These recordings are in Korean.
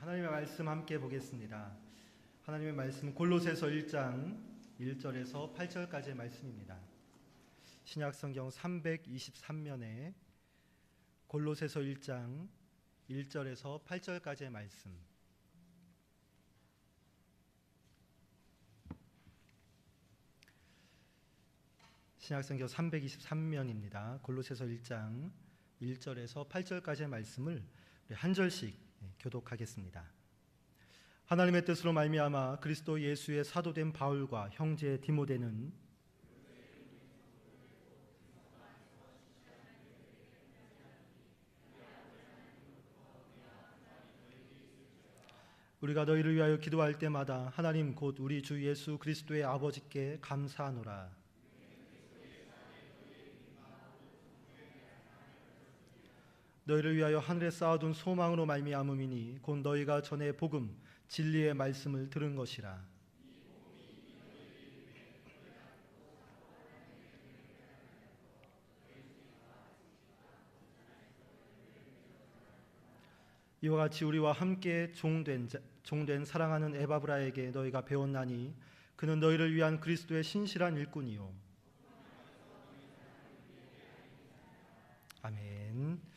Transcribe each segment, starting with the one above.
하나님의 말씀 함께 보겠습니다. 하나님의 말씀 골로새서 1장 1절에서 8절까지의 말씀입니다. 신약성경 323면에 골로새서 1장 1절에서 8절까지의 말씀. 신약성경 323면입니다. 골로새서 1장 1절에서 8절까지의 말씀을 한 절씩 교독하겠습니다. 하나님의 뜻으로 말미암아 그리스도 예수의 사도된 바울과 형제 디모데는 우리가 너희를 위하여 기도할 때마다 하나님 곧 우리 주 예수 그리스도의 아버지께 감사하노라. 너희를 위하여 하늘에 쌓아둔 소망으로 말미암음이니 곧 너희가 전에 복음 진리의 말씀을 들은 것이라. 이와 같이 우리와 함께 종된 사랑하는 에바브라에게 너희가 배웠나니 그는 너희를 위한 그리스도의 신실한 일꾼이요. 아멘.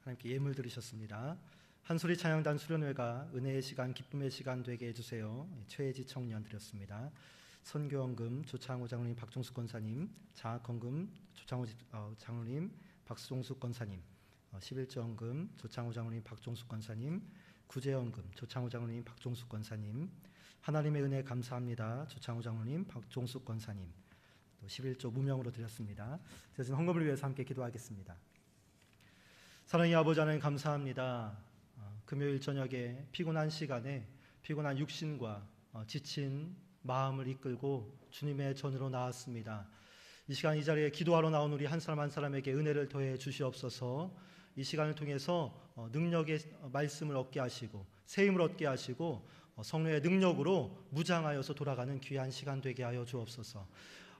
하나님께 예물 드리셨습니다. 한소리 찬양단 수련회가 은혜의 시간 기쁨의 시간 되게 해주세요. 최혜지 청년 드렸습니다. 선교헌금 조창호 장로님, 박종숙 권사님, 장학헌금 조창호 장로님, 박종숙 권사님, 11조 헌금 조창호 장로님, 박종숙 권사님, 구제헌금 조창호 장로님, 박종숙 권사님, 하나님의 은혜 감사합니다. 조창호 장로님, 박종숙 권사님, 또 11조 무명으로 드렸습니다. 그래서 헌금을 위해서 함께 기도하겠습니다. 사랑의 아버지 하나님 감사합니다. 금요일 저녁에 피곤한 시간에 피곤한 육신과 지친 마음을 이끌고 주님의 전으로 나왔습니다. 이 시간 이 자리에 기도하러 나온 우리 한 사람 한 사람에게 은혜를 더해 주시옵소서. 이 시간을 통해서 능력의 말씀을 얻게 하시고 새 힘을 얻게 하시고 성령의 능력으로 무장하여서 돌아가는 귀한 시간 되게 하여 주옵소서.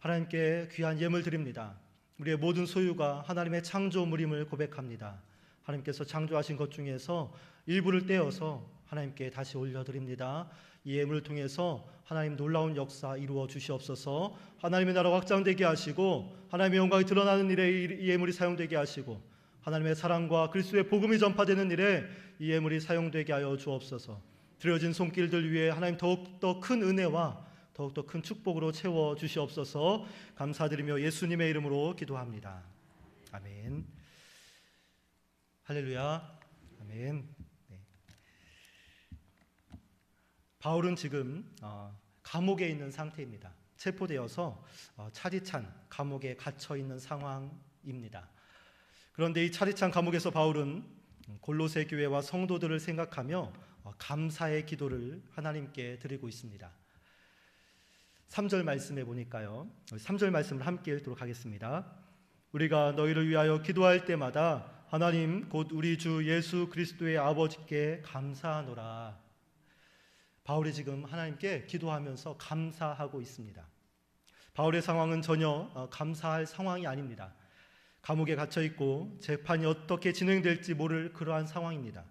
하나님께 귀한 예물 드립니다. 우리의 모든 소유가 하나님의 창조물임을 고백합니다. 하나님께서 창조하신 것 중에서 일부를 떼어서 하나님께 다시 올려드립니다. 이 예물을 통해서 하나님 놀라운 역사 이루어 주시옵소서. 하나님의 나라 확장되게 하시고 하나님의 영광이 드러나는 일에 이 예물이 사용되게 하시고 하나님의 사랑과 그리스도의 복음이 전파되는 일에 이 예물이 사용되게 하여 주옵소서. 드려진 손길들 위에 하나님 더욱더 큰 은혜와 더욱더 큰 축복으로 채워 주시옵소서. 감사드리며 예수님의 이름으로 기도합니다. 아멘. 할렐루야. 아멘. 네. 바울은 지금 감옥에 있는 상태입니다. 체포되어서 차디찬 감옥에 갇혀 있는 상황입니다. 그런데 이 차디찬 감옥에서 바울은 골로새 교회와 성도들을 생각하며 감사의 기도를 하나님께 드리고 있습니다. 3절 말씀에 보니까요. 3절 말씀을 함께 읽도록 하겠습니다. 우리가 너희를 위하여 기도할 때마다 하나님 곧 우리 주 예수 그리스도의 아버지께 감사하노라. 바울이 지금 하나님께 기도하면서 감사하고 있습니다. 바울의 상황은 전혀 감사할 상황이 아닙니다. 감옥에 갇혀 있고 재판이 어떻게 진행될지 모를 그러한 상황입니다.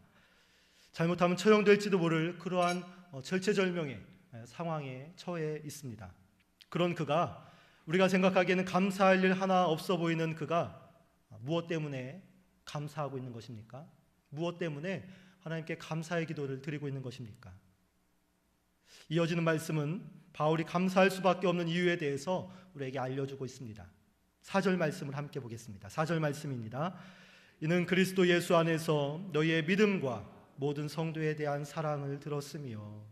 잘못하면 처형될지도 모를 그러한 절체절명의 상황에 처해 있습니다. 그런 그가 우리가 생각하기에는 감사할 일 하나 없어 보이는 그가 무엇 때문에 감사하고 있는 것입니까? 무엇 때문에 하나님께 감사의 기도를 드리고 있는 것입니까? 이어지는 말씀은 바울이 감사할 수밖에 없는 이유에 대해서 우리에게 알려주고 있습니다. 4절 말씀을 함께 보겠습니다. 4절 말씀입니다. 이는 그리스도 예수 안에서 너희의 믿음과 모든 성도에 대한 사랑을 들었으며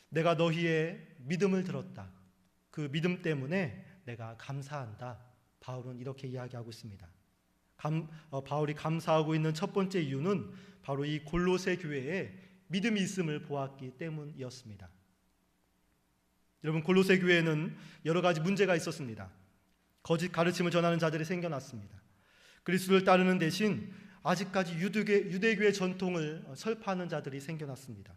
내가 너희의 믿음을 들었다. 그 믿음 때문에 내가 감사한다. 바울은 이렇게 이야기하고 있습니다. 바울이 감사하고 있는 첫 번째 이유는 바로 이 골로새 교회에 믿음이 있음을 보았기 때문이었습니다. 여러분, 골로새 교회에는 여러 가지 문제가 있었습니다. 거짓 가르침을 전하는 자들이 생겨났습니다. 그리스도를 따르는 대신 아직까지 유대교의 전통을 설파하는 자들이 생겨났습니다.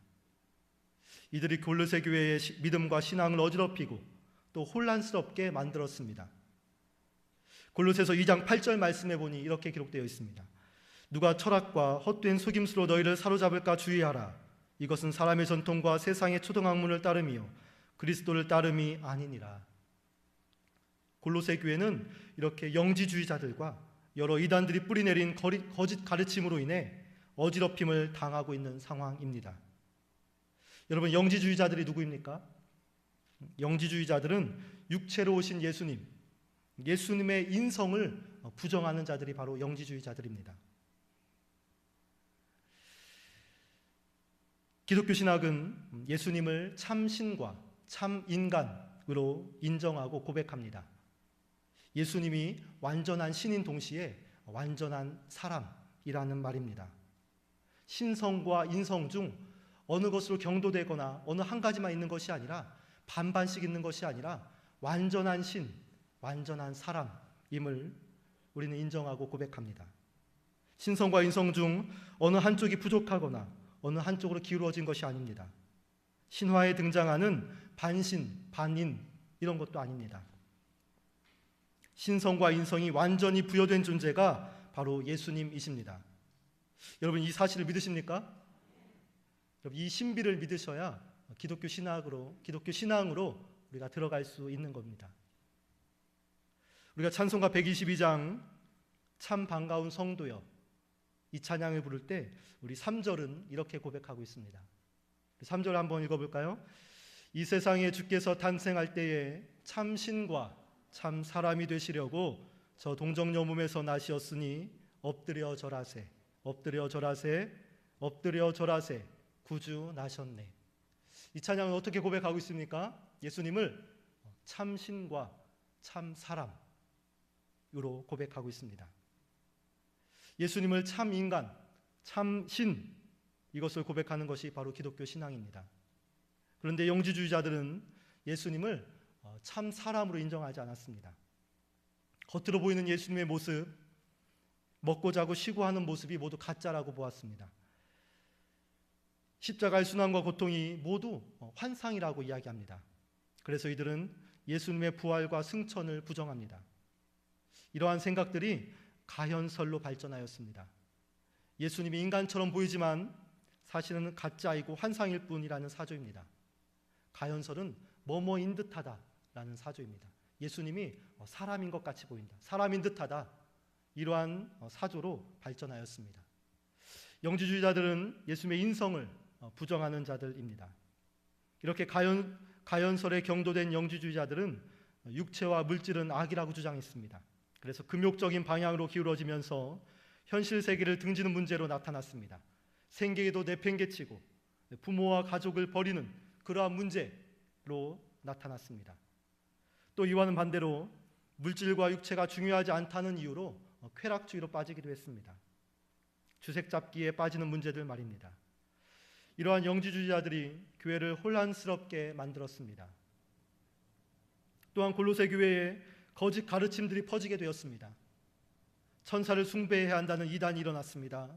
이들이 골로새 교회의 믿음과 신앙을 어지럽히고 또 혼란스럽게 만들었습니다. 골로새서 2장 8절 말씀에 보니 이렇게 기록되어 있습니다. 누가 철학과 헛된 속임수로 너희를 사로잡을까 주의하라. 이것은 사람의 전통과 세상의 초등학문을 따름이요 그리스도를 따름이 아니니라. 골로새 교회는 이렇게 영지주의자들과 여러 이단들이 뿌리내린 거짓 가르침으로 인해 어지럽힘을 당하고 있는 상황입니다. 여러분, 영지주의자들이 누구입니까? 영지주의자들은 육체로 오신 예수님의 인성을 부정하는 자들이 바로 영지주의자들입니다. 기독교 신학은 예수님을 참 신과 참 인간으로 인정하고 고백합니다. 예수님이 완전한 신인 동시에 완전한 사람이라는 말입니다. 신성과 인성 중 어느 것으로 경도되거나 어느 한 가지만 있는 것이 아니라 반반씩 있는 것이 아니라 완전한 신, 완전한 사람임을 우리는 인정하고 고백합니다. 신성과 인성 중 어느 한쪽이 부족하거나 어느 한쪽으로 기울어진 것이 아닙니다. 신화에 등장하는 반신, 반인 이런 것도 아닙니다. 신성과 인성이 완전히 부여된 존재가 바로 예수님이십니다. 여러분, 이 사실을 믿으십니까? 여러분, 이 신비를 믿으셔야 기독교 신앙으로 우리가 들어갈 수 있는 겁니다. 우리가 찬송가 122장 참 반가운 성도여 이 찬양을 부를 때 우리 3절은 이렇게 고백하고 있습니다. 3절 한번 읽어볼까요? 이 세상에 주께서 탄생할 때에 참 신과 참 사람이 되시려고 저 동정녀 몸에서 나시었으니 엎드려 절하세, 엎드려 절하세, 엎드려 절하세, 구주 나셨네. 이 찬양은 어떻게 고백하고 있습니까? 예수님을 참 신과 참 사람으로 고백하고 있습니다. 예수님을 참 인간, 참 신, 이것을 고백하는 것이 바로 기독교 신앙입니다. 그런데 영지주의자들은 예수님을 참 사람으로 인정하지 않았습니다. 겉으로 보이는 예수님의 모습, 먹고 자고 쉬고 하는 모습이 모두 가짜라고 보았습니다. 십자가의 순환과 고통이 모두 환상이라고 이야기합니다. 그래서 이들은 예수님의 부활과 승천을 부정합니다. 이러한 생각들이 가현설로 발전하였습니다. 예수님이 인간처럼 보이지만 사실은 가짜이고 환상일 뿐이라는 사조입니다. 가현설은 뭐뭐인 듯하다라는 사조입니다. 예수님이 사람인 것 같이 보인다, 사람인 듯하다, 이러한 사조로 발전하였습니다. 영지주의자들은 예수님의 인성을 부정하는 자들입니다. 이렇게 가현설에 경도된 영지주의자들은 육체와 물질은 악이라고 주장했습니다. 그래서 금욕적인 방향으로 기울어지면서 현실 세계를 등지는 문제로 나타났습니다. 생계에도 내팽개치고 부모와 가족을 버리는 그러한 문제로 나타났습니다. 또 이와는 반대로 물질과 육체가 중요하지 않다는 이유로 쾌락주의로 빠지기도 했습니다. 주색 잡기에 빠지는 문제들 말입니다. 이러한 영지주의자들이 교회를 혼란스럽게 만들었습니다. 또한 골로새 교회에 거짓 가르침들이 퍼지게 되었습니다. 천사를 숭배해야 한다는 이단이 일어났습니다.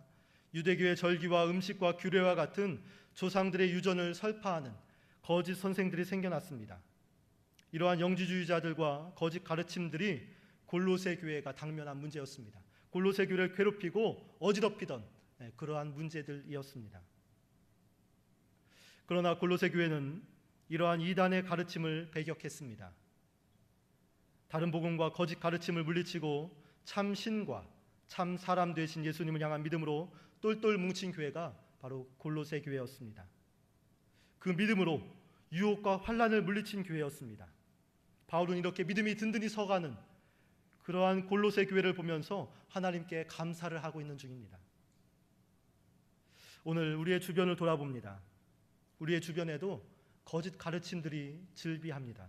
유대교의 절기와 음식과 규례와 같은 조상들의 유전을 설파하는 거짓 선생들이 생겨났습니다. 이러한 영지주의자들과 거짓 가르침들이 골로새 교회가 당면한 문제였습니다. 골로새 교회를 괴롭히고 어지럽히던 그러한 문제들이었습니다. 그러나 골로새 교회는 이러한 이단의 가르침을 배격했습니다. 다른 복음과 거짓 가르침을 물리치고 참 신과 참 사람 되신 예수님을 향한 믿음으로 똘똘 뭉친 교회가 바로 골로새 교회였습니다. 그 믿음으로 유혹과 환난을 물리친 교회였습니다. 바울은 이렇게 믿음이 든든히 서가는 그러한 골로새 교회를 보면서 하나님께 감사를 하고 있는 중입니다. 오늘 우리의 주변을 돌아봅니다. 우리의 주변에도 거짓 가르침들이 즐비합니다.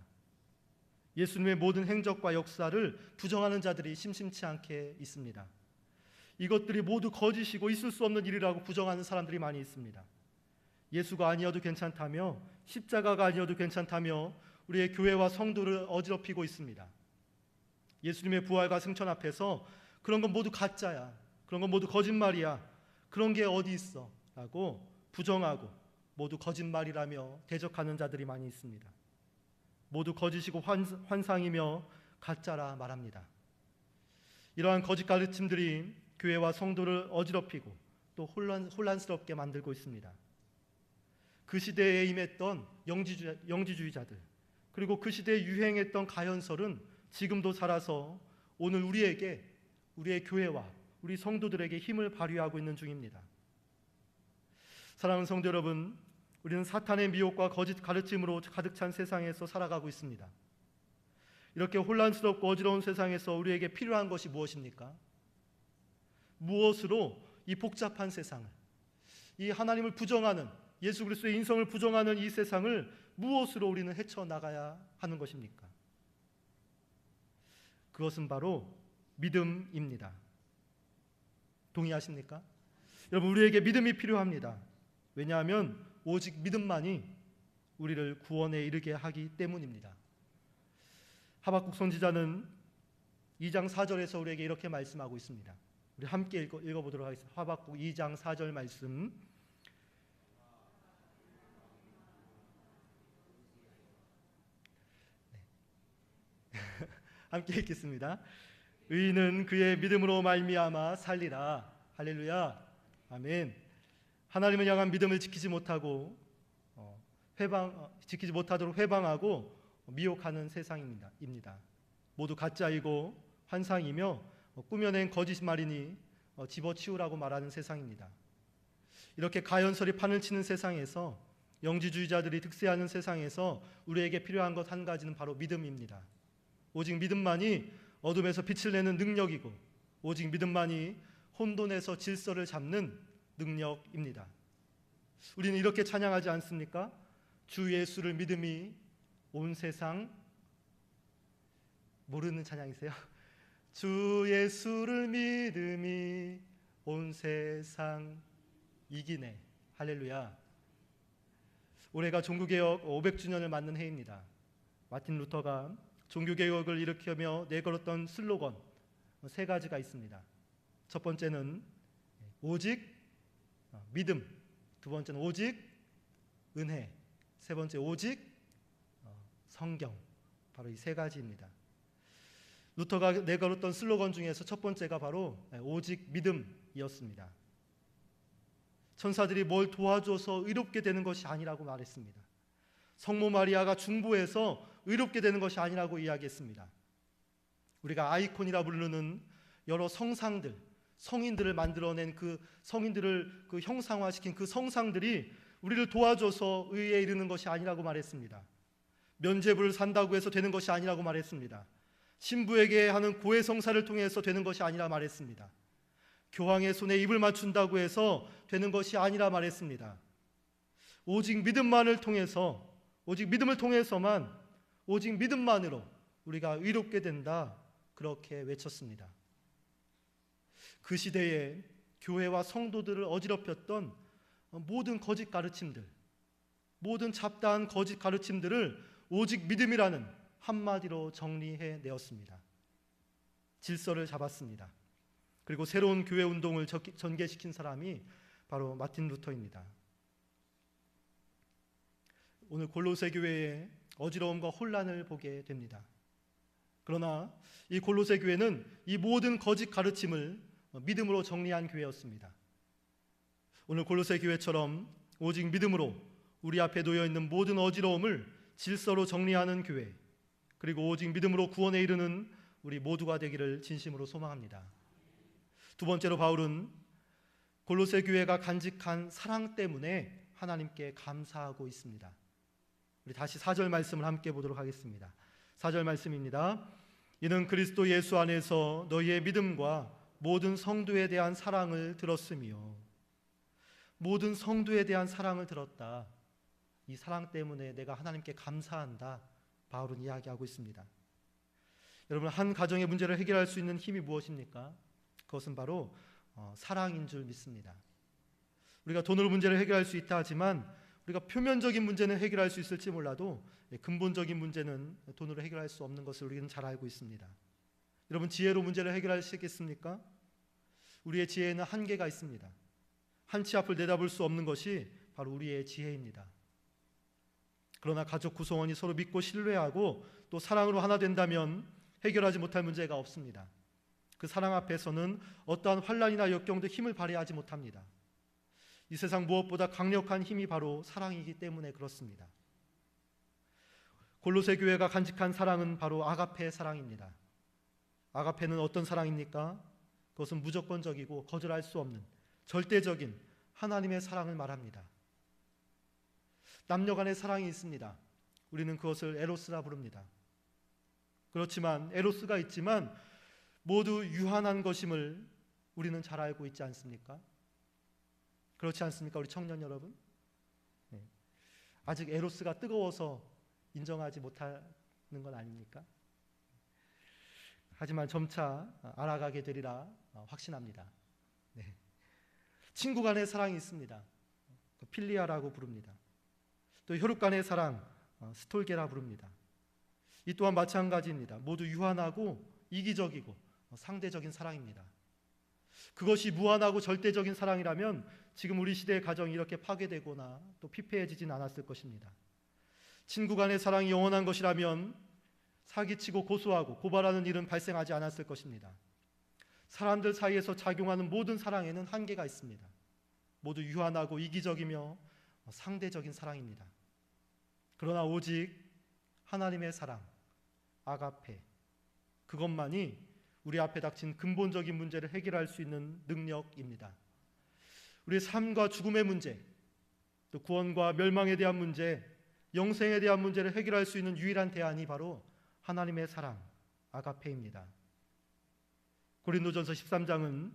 예수님의 모든 행적과 역사를 부정하는 자들이 심심치 않게 있습니다. 이것들이 모두 거짓이고 있을 수 없는 일이라고 부정하는 사람들이 많이 있습니다. 예수가 아니어도 괜찮다며 십자가가 아니어도 괜찮다며 우리의 교회와 성도를 어지럽히고 있습니다. 예수님의 부활과 승천 앞에서 그런 건 모두 가짜야, 그런 건 모두 거짓말이야, 그런 게 어디 있어 라고 부정하고 모두 거짓말이라며 대적하는 자들이 많이 있습니다. 모두 거짓이고 환상이며 가짜라 말합니다. 이러한 거짓 가르침들이 교회와 성도를 어지럽히고 또 혼란스럽게 만들고 있습니다. 그 시대에 임했던 영지주의자들, 그리고 그 시대에 유행했던 가현설은 지금도 살아서 오늘 우리에게, 우리의 교회와 우리 성도들에게 힘을 발휘하고 있는 중입니다. 사랑하는 성도 여러분, 우리는 사탄의 미혹과 거짓 가르침으로 가득 찬 세상에서 살아가고 있습니다. 이렇게 혼란스럽고 어지러운 세상에서 우리에게 필요한 것이 무엇입니까? 무엇으로 이 복잡한 세상을, 이 하나님을 부정하는, 예수 그리스도의 인성을 부정하는 이 세상을 무엇으로 우리는 헤쳐나가야 하는 것입니까? 그것은 바로 믿음입니다. 동의하십니까? 여러분, 우리에게 믿음이 필요합니다. 왜냐하면 오직 믿음만이 우리를 구원에 이르게 하기 때문입니다. 하박국 선지자는 2장 4절에서 우리에게 이렇게 말씀하고 있습니다. 우리 함께 읽어보도록 하겠습니다. 하박국 2장 4절 말씀. 네. 함께 읽겠습니다. 의인은 그의 믿음으로 말미암아 살리라. 할렐루야. 아멘. 하나님을 향한 믿음을 지키지 못하고 지키지 못하도록 회방하고 미혹하는 세상입니다. 모두 가짜이고 환상이며 꾸며낸 거짓말이니 집어치우라고 말하는 세상입니다. 이렇게 가연설이 판을 치는 세상에서, 영지주의자들이 득세하는 세상에서 우리에게 필요한 것 한 가지는 바로 믿음입니다. 오직 믿음만이 어둠에서 빛을 내는 능력이고, 오직 믿음만이 혼돈에서 질서를 잡는 능력입니다. 우리는 이렇게 찬양하지 않습니까? 주 예수를 믿음이 온 세상, 모르는 찬양이세요? 주 예수를 믿음이 온 세상 이기네. 할렐루야. 올해가 종교개혁 500주년을 맞는 해입니다. 마틴 루터가 종교개혁을 일으키며 내걸었던 슬로건 3가지가 있습니다. 첫 번째는 오직 믿음, 두 번째는 오직 은혜, 세 번째 오직 성경. 바로 이 3가지입니다. 루터가 내걸었던 슬로건 중에서 첫 번째가 바로 오직 믿음이었습니다. 천사들이 뭘 도와줘서 의롭게 되는 것이 아니라고 말했습니다. 성모 마리아가 중보해서 의롭게 되는 것이 아니라고 이야기했습니다. 우리가 아이콘이라 부르는 여러 성상들, 성인들을 만들어낸 그 성인들을 형상화시킨 그 성상들이 우리를 도와줘서 의에 이르는 것이 아니라고 말했습니다. 면죄부를 산다고 해서 되는 것이 아니라고 말했습니다. 신부에게 하는 고해성사를 통해서 되는 것이 아니라 말했습니다. 교황의 손에 입을 맞춘다고 해서 되는 것이 아니라 말했습니다. 오직 믿음만을 통해서, 오직 믿음을 통해서만, 오직 믿음만으로 우리가 의롭게 된다, 그렇게 외쳤습니다. 그 시대에 교회와 성도들을 어지럽혔던 모든 거짓 가르침들, 모든 잡다한 거짓 가르침들을 오직 믿음이라는 한마디로 정리해 내었습니다. 질서를 잡았습니다. 그리고 새로운 교회 운동을 전개시킨 사람이 바로 마틴 루터입니다. 오늘 골로새 교회의 어지러움과 혼란을 보게 됩니다. 그러나 이 골로새 교회는 이 모든 거짓 가르침을 믿음으로 정리한 교회였습니다. 오늘 골로새 교회처럼 오직 믿음으로 우리 앞에 놓여 있는 모든 어지러움을 질서로 정리하는 교회, 그리고 오직 믿음으로 구원에 이르는 우리 모두가 되기를 진심으로 소망합니다. 두 번째로 바울은 골로새 교회가 간직한 사랑 때문에 하나님께 감사하고 있습니다. 우리 다시 4절 말씀을 함께 보도록 하겠습니다. 4절 말씀입니다. 이는 그리스도 예수 안에서 너희의 믿음과 모든 성도에 대한 사랑을 들었으며, 모든 성도에 대한 사랑을 들었다. 이 사랑 때문에 내가 하나님께 감사한다, 바울은 이야기하고 있습니다. 여러분, 한 가정의 문제를 해결할 수 있는 힘이 무엇입니까? 그것은 바로 사랑인 줄 믿습니다. 우리가 돈으로 문제를 해결할 수 있다 하지만, 우리가 표면적인 문제는 해결할 수 있을지 몰라도 근본적인 문제는 돈으로 해결할 수 없는 것을 우리는 잘 알고 있습니다. 여러분, 지혜로 문제를 해결하시겠습니까? 우리의 지혜에는 한계가 있습니다. 한치 앞을 내다볼 수 없는 것이 바로 우리의 지혜입니다. 그러나 가족 구성원이 서로 믿고 신뢰하고 또 사랑으로 하나 된다면 해결하지 못할 문제가 없습니다. 그 사랑 앞에서는 어떠한 환난이나 역경도 힘을 발휘하지 못합니다. 이 세상 무엇보다 강력한 힘이 바로 사랑이기 때문에 그렇습니다. 골로새 교회가 간직한 사랑은 바로 아가페의 사랑입니다. 아가페는 어떤 사랑입니까? 그것은 무조건적이고 거절할 수 없는 절대적인 하나님의 사랑을 말합니다. 남녀 간의 사랑이 있습니다. 우리는 그것을 에로스라 부릅니다. 그렇지만 에로스가 있지만 모두 유한한 것임을 우리는 잘 알고 있지 않습니까? 그렇지 않습니까, 우리 청년 여러분? 네. 아직 에로스가 뜨거워서 인정하지 못하는 건 아닙니까? 하지만 점차 알아가게 되리라 확신합니다. 네. 친구 간의 사랑이 있습니다. 필리아라고 부릅니다. 또 혈육 간의 사랑, 스톨게라 부릅니다. 이 또한 마찬가지입니다. 모두 유한하고 이기적이고 상대적인 사랑입니다. 그것이 무한하고 절대적인 사랑이라면 지금 우리 시대의 가정이 이렇게 파괴되거나 또 피폐해지진 않았을 것입니다. 친구 간의 사랑이 영원한 것이라면 사기치고 고소하고 고발하는 일은 발생하지 않았을 것입니다. 사람들 사이에서 작용하는 모든 사랑에는 한계가 있습니다. 모두 유한하고 이기적이며 상대적인 사랑입니다. 그러나 오직 하나님의 사랑, 아가페, 그것만이 우리 앞에 닥친 근본적인 문제를 해결할 수 있는 능력입니다. 우리의 삶과 죽음의 문제, 또 구원과 멸망에 대한 문제, 영생에 대한 문제를 해결할 수 있는 유일한 대안이 바로 하나님의 사랑, 아가페입니다. 고린도전서 13장은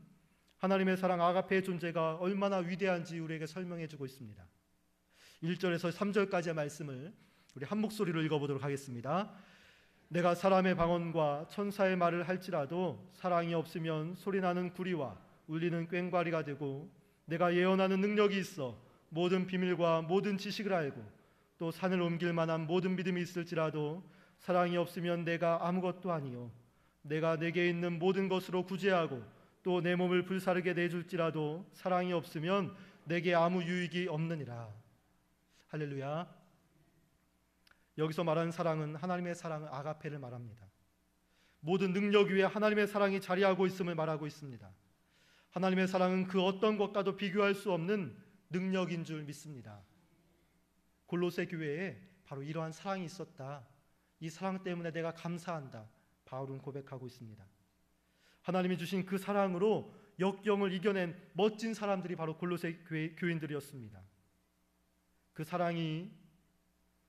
하나님의 사랑 아가페의 존재가 얼마나 위대한지 우리에게 설명해 주고 있습니다. 1절에서 3절까지의 말씀을 우리 한 목소리로 읽어보도록 하겠습니다. 내가 사람의 방언과 천사의 말을 할지라도 사랑이 없으면 소리나는 구리와 울리는 꽹과리가 되고, 내가 예언하는 능력이 있어 모든 비밀과 모든 지식을 알고 또 산을 옮길 만한 모든 믿음이 있을지라도 사랑이 없으면 내가 아무것도 아니요, 내가 내게 있는 모든 것으로 구제하고 또 내 몸을 불사르게 내줄지라도 사랑이 없으면 내게 아무 유익이 없느니라. 할렐루야. 여기서 말하는 사랑은 하나님의 사랑을 아가페를 말합니다. 모든 능력 위에 하나님의 사랑이 자리하고 있음을 말하고 있습니다. 하나님의 사랑은 그 어떤 것과도 비교할 수 없는 능력인 줄 믿습니다. 골로새 교회에 바로 이러한 사랑이 있었다. 이 사랑 때문에 내가 감사한다. 바울은 고백하고 있습니다. 하나님이 주신 그 사랑으로 역경을 이겨낸 멋진 사람들이 바로 골로새 교인들이었습니다. 그 사랑이,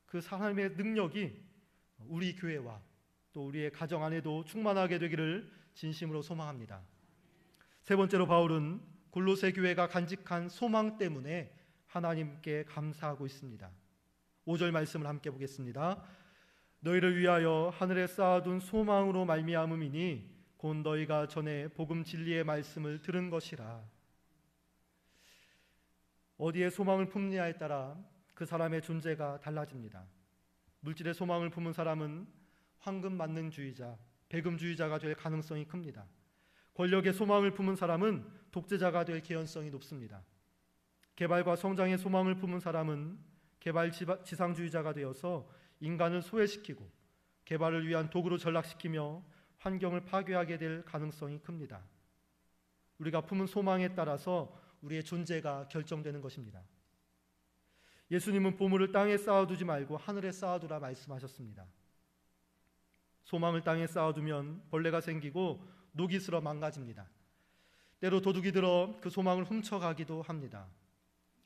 그 하나님의 능력이 우리 교회와 또 우리의 가정 안에도 충만하게 되기를 진심으로 소망합니다. 세 번째로 바울은 골로새 교회가 간직한 소망 때문에 하나님께 감사하고 있습니다. 5절 말씀을 함께 보겠습니다. 너희를 위하여 하늘에 쌓아둔 소망으로 말미암음이니 곧 너희가 전에 복음 진리의 말씀을 들은 것이라. 어디에 소망을 품느냐에 따라 그 사람의 존재가 달라집니다. 물질의 소망을 품은 사람은 황금 만능주의자, 배금주의자가 될 가능성이 큽니다. 권력의 소망을 품은 사람은 독재자가 될 개연성이 높습니다. 개발과 성장의 소망을 품은 사람은 개발 지상주의자가 되어서 인간을 소외시키고 개발을 위한 도구로 전락시키며 환경을 파괴하게 될 가능성이 큽니다. 우리가 품은 소망에 따라서 우리의 존재가 결정되는 것입니다. 예수님은 보물을 땅에 쌓아두지 말고 하늘에 쌓아두라 말씀하셨습니다. 소망을 땅에 쌓아두면 벌레가 생기고 녹이 슬어 망가집니다. 때로 도둑이 들어 그 소망을 훔쳐가기도 합니다.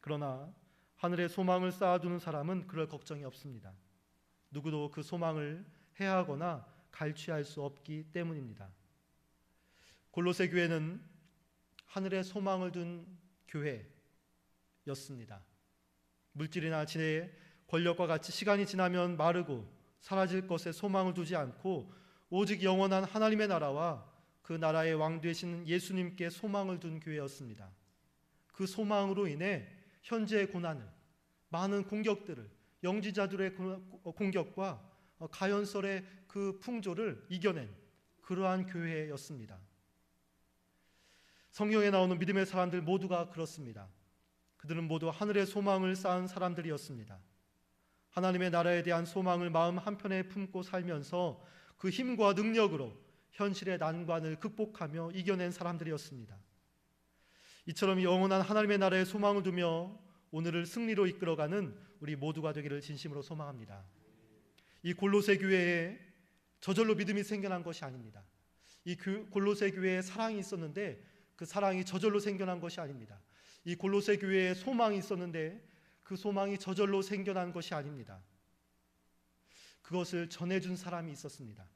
그러나 하늘에 소망을 쌓아두는 사람은 그럴 걱정이 없습니다. 누구도 그 소망을 해하거나 갈취할 수 없기 때문입니다. 골로새 교회는 하늘에 소망을 둔 교회였습니다. 물질이나 지혜의 권력과 같이 시간이 지나면 마르고 사라질 것에 소망을 두지 않고 오직 영원한 하나님의 나라와 그 나라의 왕 되시는 예수님께 소망을 둔 교회였습니다. 그 소망으로 인해 현재의 고난을, 많은 공격들을, 영지자들의 공격과 가연설의 그 풍조를 이겨낸 그러한 교회였습니다. 성경에 나오는 믿음의 사람들 모두가 그렇습니다. 그들은 모두 하늘의 소망을 쌓은 사람들이었습니다. 하나님의 나라에 대한 소망을 마음 한편에 품고 살면서 그 힘과 능력으로 현실의 난관을 극복하며 이겨낸 사람들이었습니다. 이처럼 영원한 하나님의 나라에 소망을 두며 오늘을 승리로 이끌어가는 우리 모두가 되기를 진심으로 소망합니다. 이 골로새 교회에 저절로 믿음이 생겨난 것이 아닙니다. 이 골로새 교회에 사랑이 있었는데 그 사랑이 저절로 생겨난 것이 아닙니다. 이 골로새 교회에 소망이 있었는데 그 소망이 저절로 생겨난 것이 아닙니다. 그것을 전해준 사람이 있었습니다.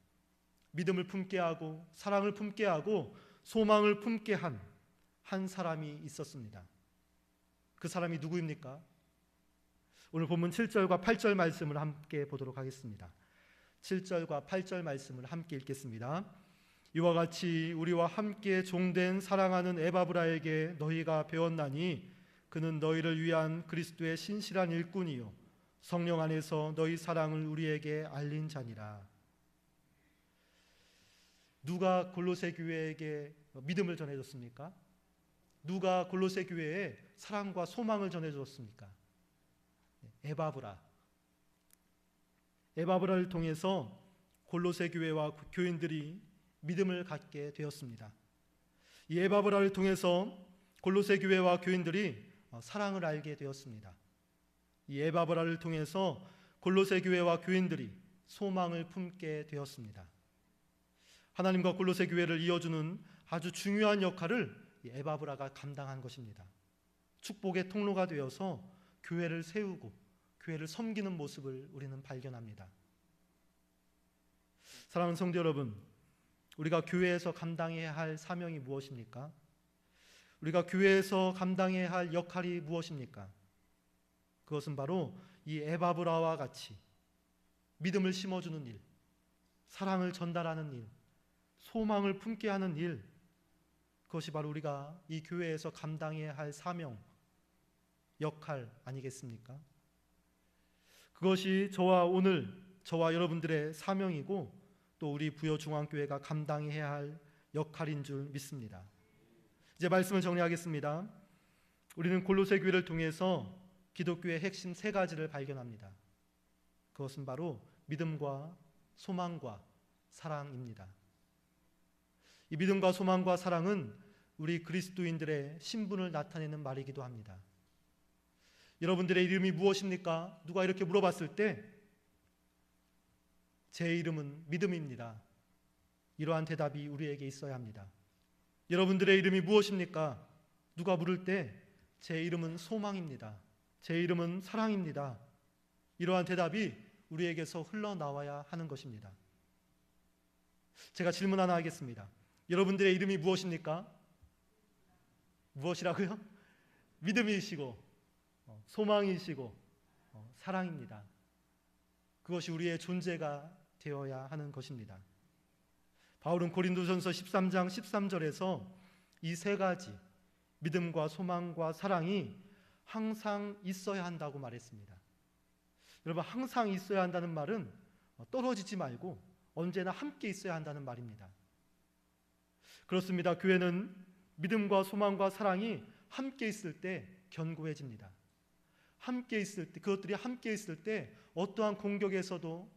믿음을 품게 하고 사랑을 품게 하고 소망을 품게 한 사람이 있었습니다. 그 사람이 누구입니까? 오늘 본문 7절과 8절 말씀을 함께 보도록 하겠습니다. 7절과 8절 말씀을 함께 읽겠습니다. 이와 같이 우리와 함께 종된 사랑하는 에바브라에게 너희가 배웠나니 그는 너희를 위한 그리스도의 신실한 일꾼이요 성령 안에서 너희 사랑을 우리에게 알린 자니라. 누가 골로새 교회에게 믿음을 전해줬습니까? 누가 골로새 교회에 사랑과 소망을 전해줬습니까? 에바브라를 통해서 골로새 교회와 교인들이 믿음을 갖게 되었습니다. 이 에바브라를 통해서 골로새 교회와 교인들이 사랑을 알게 되었습니다. 이 에바브라를 통해서 골로새 교회와 교인들이 소망을 품게 되었습니다. 하나님과 골로새 교회를 이어주는 아주 중요한 역할을 에바브라가 감당한 것입니다. 축복의 통로가 되어서 교회를 세우고 교회를 섬기는 모습을 우리는 발견합니다. 사랑하는 성도 여러분, 우리가 교회에서 감당해야 할 사명이 무엇입니까? 우리가 교회에서 감당해야 할 역할이 무엇입니까? 그것은 바로 이 에바브라와 같이 믿음을 심어주는 일, 사랑을 전달하는 일, 소망을 품게 하는 일, 그것이 바로 우리가 이 교회에서 감당해야 할 사명, 역할 아니겠습니까? 그것이 저와 여러분들의 사명이고 또 우리 부여중앙교회가 감당해야 할 역할인 줄 믿습니다. 이제 말씀을 정리하겠습니다. 우리는 골로새 교회를 통해서 기독교의 핵심 세 가지를 발견합니다. 그것은 바로 믿음과 소망과 사랑입니다. 이 믿음과 소망과 사랑은 우리 그리스도인들의 신분을 나타내는 말이기도 합니다. 여러분들의 이름이 무엇입니까? 누가 이렇게 물어봤을 때 제 이름은 믿음입니다. 이러한 대답이 우리에게 있어야 합니다. 여러분들의 이름이 무엇입니까? 누가 물을 때 제 이름은 소망입니다. 제 이름은 사랑입니다. 이러한 대답이 우리에게서 흘러나와야 하는 것입니다. 제가 질문 하나 하겠습니다. 여러분들의 이름이 무엇입니까? 무엇이라고요? 믿음이시고 소망이시고 사랑입니다. 그것이 우리의 존재가 되어야 하는 것입니다. 바울은 고린도전서 13장 13절에서 이 세 가지 믿음과 소망과 사랑이 항상 있어야 한다고 말했습니다. 여러분, 항상 있어야 한다는 말은 떨어지지 말고 언제나 함께 있어야 한다는 말입니다. 그렇습니다. 교회는 믿음과 소망과 사랑이 함께 있을 때 견고해집니다. 함께 있을 때, 그것들이 함께 있을 때 어떠한 공격에도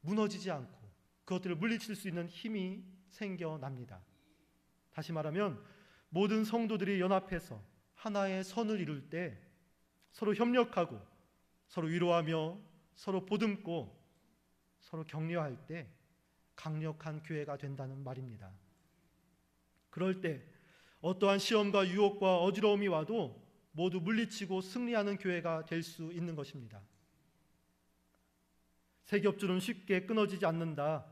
무너지지 않고 그것들을 물리칠 수 있는 힘이 생겨납니다. 다시 말하면 모든 성도들이 연합해서 하나의 선을 이룰 때 서로 협력하고 서로 위로하며 서로 보듬고 서로 격려할 때 강력한 교회가 된다는 말입니다. 그럴 때 어떠한 시험과 유혹과 어지러움이 와도 모두 물리치고 승리하는 교회가 될 수 있는 것입니다. 세 겹줄은 쉽게 끊어지지 않는다.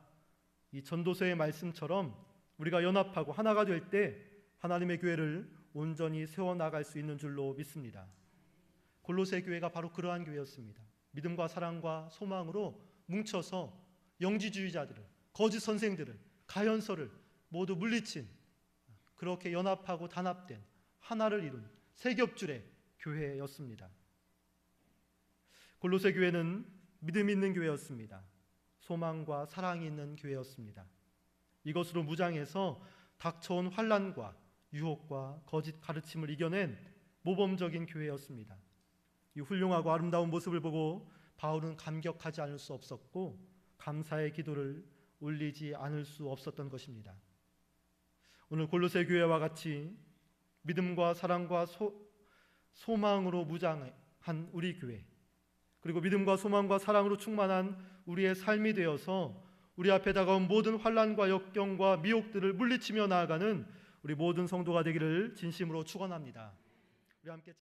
이 전도서의 말씀처럼 우리가 연합하고 하나가 될 때 하나님의 교회를 온전히 세워나갈 수 있는 줄로 믿습니다. 골로새 교회가 바로 그러한 교회였습니다. 믿음과 사랑과 소망으로 뭉쳐서 영지주의자들을, 거짓 선생들을, 가연서를 모두 물리친, 그렇게 연합하고 단합된 하나를 이룬 세 겹줄의 교회였습니다. 골로새 교회는 믿음 있는 교회였습니다. 소망과 사랑이 있는 교회였습니다. 이것으로 무장해서 닥쳐온 환난과 유혹과 거짓 가르침을 이겨낸 모범적인 교회였습니다. 이 훌륭하고 아름다운 모습을 보고 바울은 감격하지 않을 수 없었고 감사의 기도를 올리지 않을 수 없었던 것입니다. 오늘 골로새 교회와 같이 믿음과 사랑과 소망으로 무장한 우리 교회, 그리고 믿음과 소망과 사랑으로 충만한 우리의 삶이 되어서 우리 앞에 다가온 모든 환난과 역경과 미혹들을 물리치며 나아가는 우리 모든 성도가 되기를 진심으로 축원합니다. 우리 함께